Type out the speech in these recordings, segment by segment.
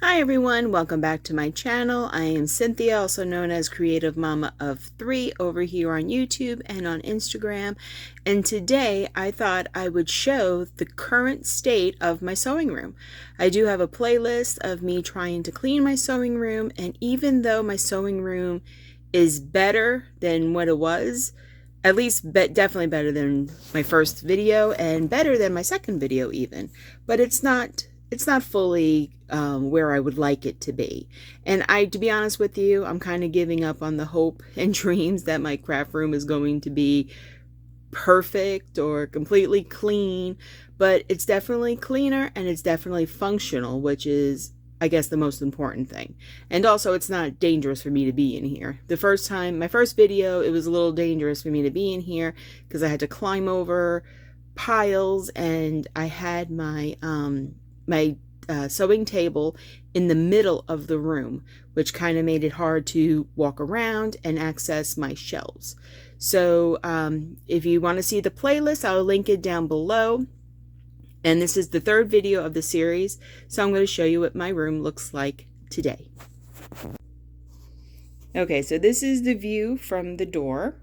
Hi everyone, welcome back to my channel. I am Cynthia, also known as Creative Mama of 3 over here on YouTube and on Instagram. And today I thought I would show the current state of my sewing room. I do have a playlist of me trying to clean my sewing room, and even though my sewing room is better than what it was, at least definitely better than my first video and better than my second video even, but it's not fully where I would like it to be. And to be honest with you, I'm kind of giving up on the hope and dreams that my craft room is going to be perfect or completely clean, but it's definitely cleaner and it's definitely functional, which is, I guess, the most important thing. And also, it's not dangerous for me to be in here. The first time, my first video, it was a little dangerous for me to be in here because I had to climb over piles, and I had my sewing table in the middle of the room, which kind of made it hard to walk around and access my shelves. So if you want to see the playlist, I'll link it down below. And this is the third video of the series, so I'm going to show you what my room looks like today. Okay, so this is the view from the door.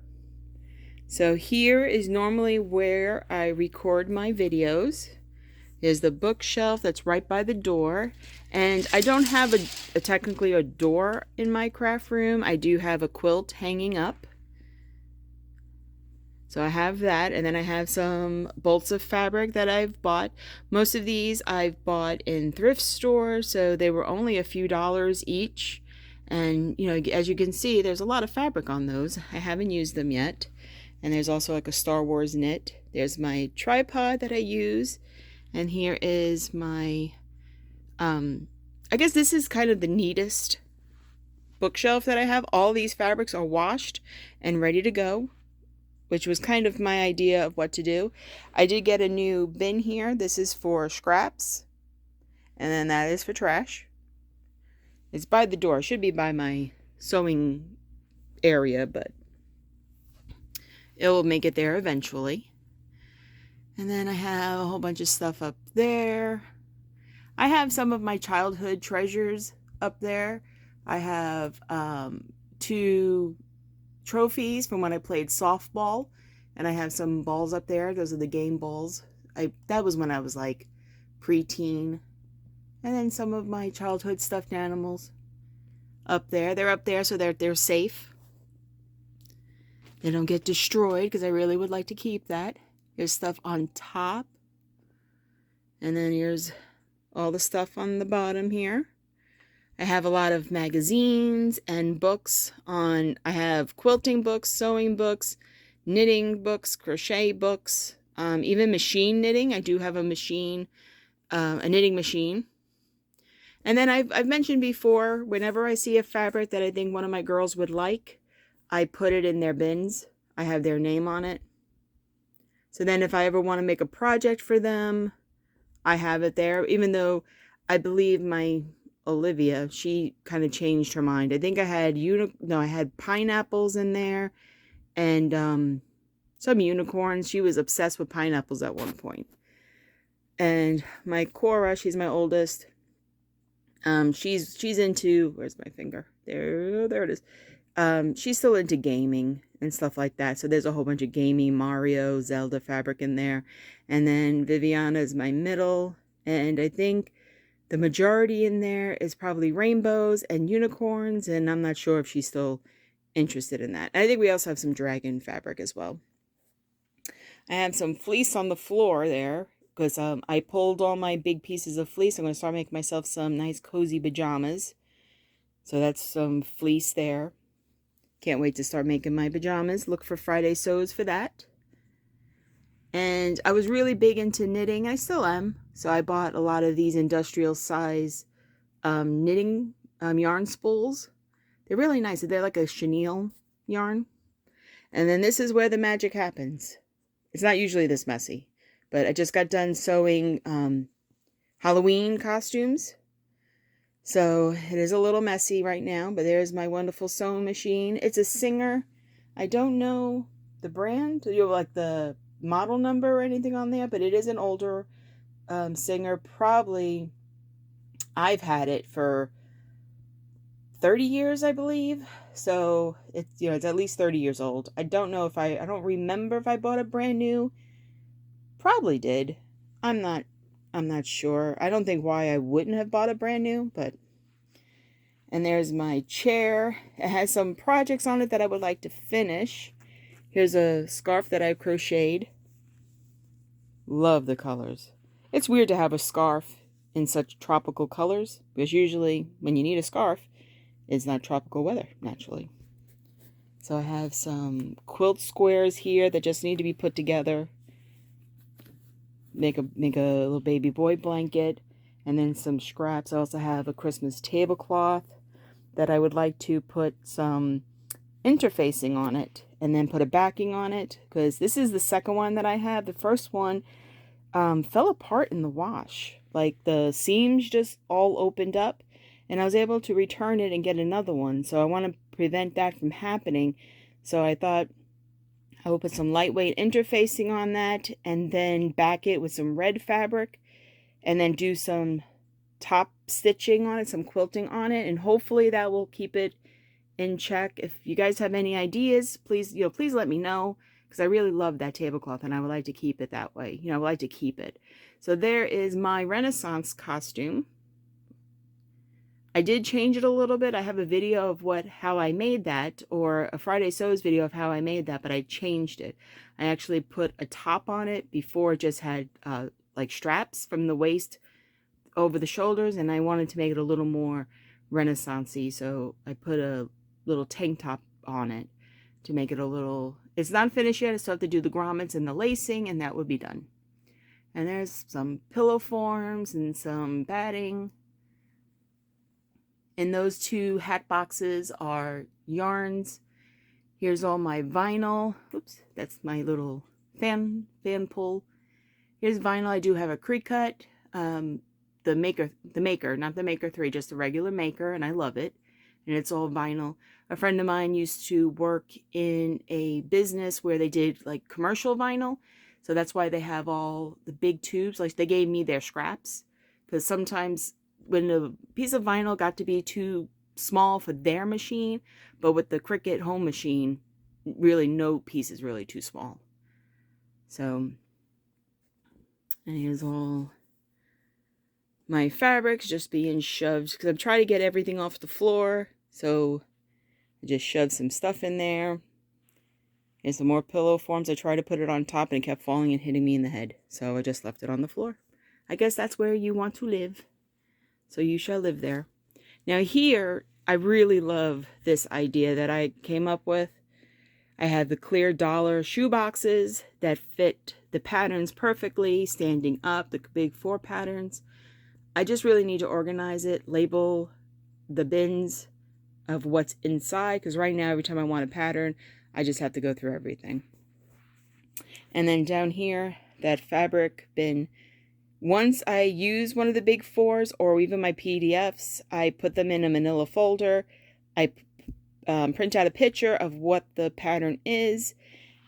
So here is normally where I record my videos. There's the bookshelf that's right by the door. And I don't have technically a door in my craft room. I do have a quilt hanging up. So I have that, and then I have some bolts of fabric that I've bought. Most of these I've bought in thrift stores, so they were only a few dollars each. And, you know, as you can see, there's a lot of fabric on those. I haven't used them yet. And there's also like a Star Wars knit. There's my tripod that I use. And here is my, I guess this is kind of the neatest bookshelf that I have. All these fabrics are washed and ready to go, which was kind of my idea of what to do. I did get a new bin here. This is for scraps, and then that is for trash. It's by the door. It should be by my sewing area, but it will make it there eventually. And then I have a whole bunch of stuff up there. I have some of my childhood treasures up there. I have 2 trophies from when I played softball, and I have some balls up there. Those are the game balls. That was when I was like preteen. And then some of my childhood stuffed animals up there. They're up there so they're safe. They don't get destroyed, because I really would like to keep that. There's stuff on top, and then here's all the stuff on the bottom here. I have a lot of magazines and books I have quilting books, sewing books, knitting books, crochet books, even machine knitting. I do have a machine, a knitting machine. And then I've mentioned before, whenever I see a fabric that I think one of my girls would like, I put it in their bins. I have their name on it. So then if I ever want to make a project for them, I have it there. Even though I believe my Olivia, she kind of changed her mind. I think I had I had pineapples in there, and some unicorns. She was obsessed with pineapples at one point. And my Cora, she's my oldest. She's into, where's my finger? There it is. She's still into gaming and stuff like that. So there's a whole bunch of gaming, Mario, Zelda fabric in there. And then Viviana is my middle. And I think the majority in there is probably rainbows and unicorns. And I'm not sure if she's still interested in that. I think we also have some dragon fabric as well. I have some fleece on the floor there, because I pulled all my big pieces of fleece. I'm going to start making myself some nice cozy pajamas. So that's some fleece there. Can't wait to start making my pajamas. Look for Friday Sews for that. And I was really big into knitting. I still am. So I bought a lot of these industrial size knitting yarn spools. They're really nice. They're like a chenille yarn. And then this is where the magic happens. It's not usually this messy, but I just got done sewing Halloween costumes. So it is a little messy right now, but there's my wonderful sewing machine. It's a Singer. I don't know the brand, like the model number or anything on there, but it is an older Singer, probably I've had it for 30 years, I believe. So it's, it's at least 30 years old. I don't know if I don't remember if I bought it brand new. Probably did. I'm not I'm not sure. I don't think why I wouldn't have bought it brand new, but and there's my chair. It has some projects on it that I would like to finish. Here's a scarf that I crocheted. Love the colors. It's weird to have a scarf in such tropical colors, because usually when you need a scarf, it's not tropical weather, naturally. So I have some quilt squares here that just need to be put together. Make a little baby boy blanket, and then some scraps. I also have a Christmas tablecloth that I would like to put some interfacing on it, and then put a backing on it, because this is the second one that I have. The first one fell apart in the wash. Like the seams just all opened up, and I was able to return it and get another one. So I want to prevent that from happening. So I thought I will put some lightweight interfacing on that, and then back it with some red fabric, and then do some top stitching on it, some quilting on it, and hopefully that will keep it in check. If you guys have any ideas, please, please let me know, because I really love that tablecloth and I would like to keep it that way. I would like to keep it. So there is my Renaissance costume. I did change it a little bit. I have a video of how I made that, or a Friday Sews video of how I made that, but I changed it. I actually put a top on it. Before it just had like straps from the waist over the shoulders, and I wanted to make it a little more Renaissance-y, so I put a little tank top on it to make it a little, it's not finished yet. I still have to do the grommets and the lacing, and that would be done. And there's some pillow forms and some batting. And those two hat boxes are yarns. Here's all my vinyl. Oops, that's my little fan pull. Here's vinyl. I do have a Cricut, the maker, not the Maker 3, just the regular Maker, and I love it. And it's all vinyl. A friend of mine used to work in a business where they did like commercial vinyl. So that's why they have all the big tubes. Like they gave me their scraps, because sometimes when a piece of vinyl got to be too small for their machine, but with the Cricut home machine, really no piece is really too small. So, and here's all my fabrics just being shoved, because I'm trying to get everything off the floor. So I just shoved some stuff in there. Here's some more pillow forms. I tried to put it on top and it kept falling and hitting me in the head. So I just left it on the floor. I guess that's where you want to live. So you shall live there. Now here, I really love this idea that I came up with. I have the clear dollar shoe boxes that fit the patterns perfectly, standing up, the big 4 patterns. I just really need to organize it, label the bins of what's inside, because right now every time I want a pattern, I just have to go through everything. And then down here, that fabric bin. Once I use one of the big 4s, or even my PDFs, I put them in a manila folder. I print out a picture of what the pattern is,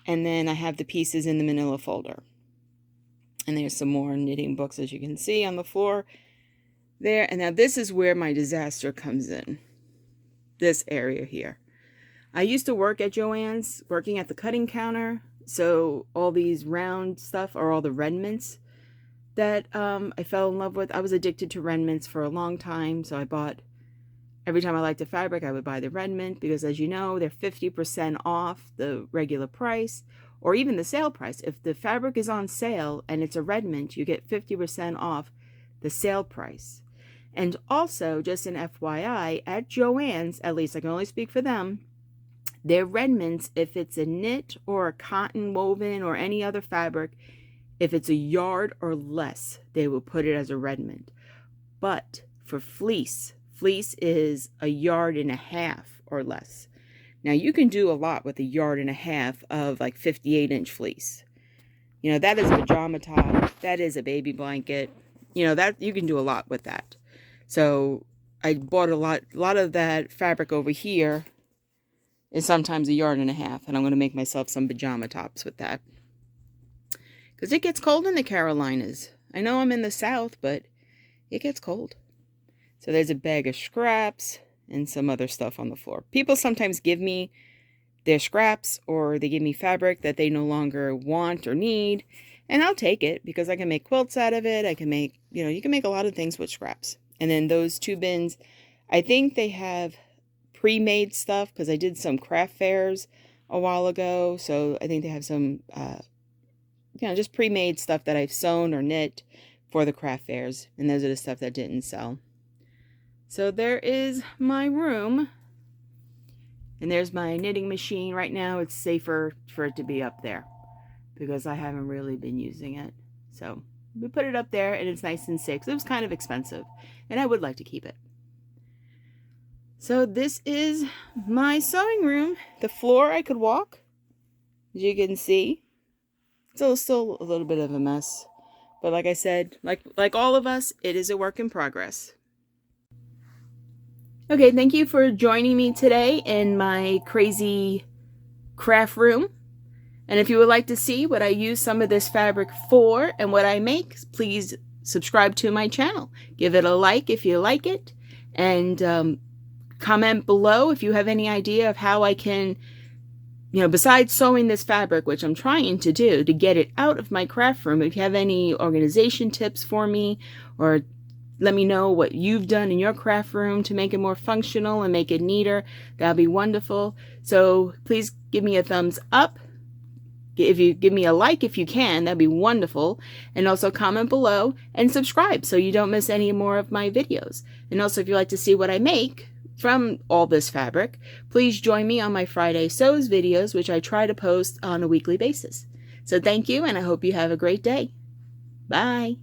and then I have the pieces in the manila folder. And there's some more knitting books, as you can see, on the floor there. And now this is where my disaster comes in. This area here. I used to work at Joann's, working at the cutting counter. So all these round stuff are all the remnants that I fell in love with. I was addicted to remnants for a long time. So I bought, every time I liked a fabric, I would buy the remnant, because as you know, they're 50% off the regular price, or even the sale price. If the fabric is on sale and it's a remnant, you get 50% off the sale price. And also, just an FYI, at Joann's, at least I can only speak for them, their remnants, if it's a knit or a cotton woven or any other fabric, if it's a yard or less, they will put it as a remnant. But for fleece is a yard and a half or less. Now you can do a lot with a yard and a half of like 58-inch fleece. That is a pajama top. That is a baby blanket. That you can do a lot with that. So I bought a lot of that fabric over here is sometimes a yard and a half, and I'm going to make myself some pajama tops with that. Because it gets cold in the Carolinas. I know I'm in the South, but it gets cold. So there's a bag of scraps and some other stuff on the floor. People sometimes give me their scraps, or they give me fabric that they no longer want or need, and I'll take it because I can make quilts out of it. I can make, you can make a lot of things with scraps. And then those 2 bins, I think they have pre-made stuff because I did some craft fairs a while ago. So I think they have some, just pre-made stuff that I've sewn or knit for the craft fairs. And those are the stuff that didn't sell. So there is my room. And there's my knitting machine. Right now it's safer for it to be up there because I haven't really been using it. So we put it up there and it's nice and safe. It was kind of expensive and I would like to keep it. So this is my sewing room. The floor I could walk, as you can see. It's still a little bit of a mess. But like I said, like all of us, it is a work in progress. Okay, thank you for joining me today in my crazy craft room. And if you would like to see what I use some of this fabric for and what I make, please subscribe to my channel. Give it a like if you like it. And comment below if you have any idea of how I can, besides sewing this fabric, which I'm trying to do, to get it out of my craft room. If you have any organization tips for me, or let me know what you've done in your craft room to make it more functional and make it neater, that'll be wonderful. So please give me a thumbs up. If you give me a like if you can, that'd be wonderful. And also comment below and subscribe so you don't miss any more of my videos. And also if you'd like to see what I make from all this fabric, please join me on my Friday Sews videos, which I try to post on a weekly basis. So thank you, and I hope you have a great day. Bye.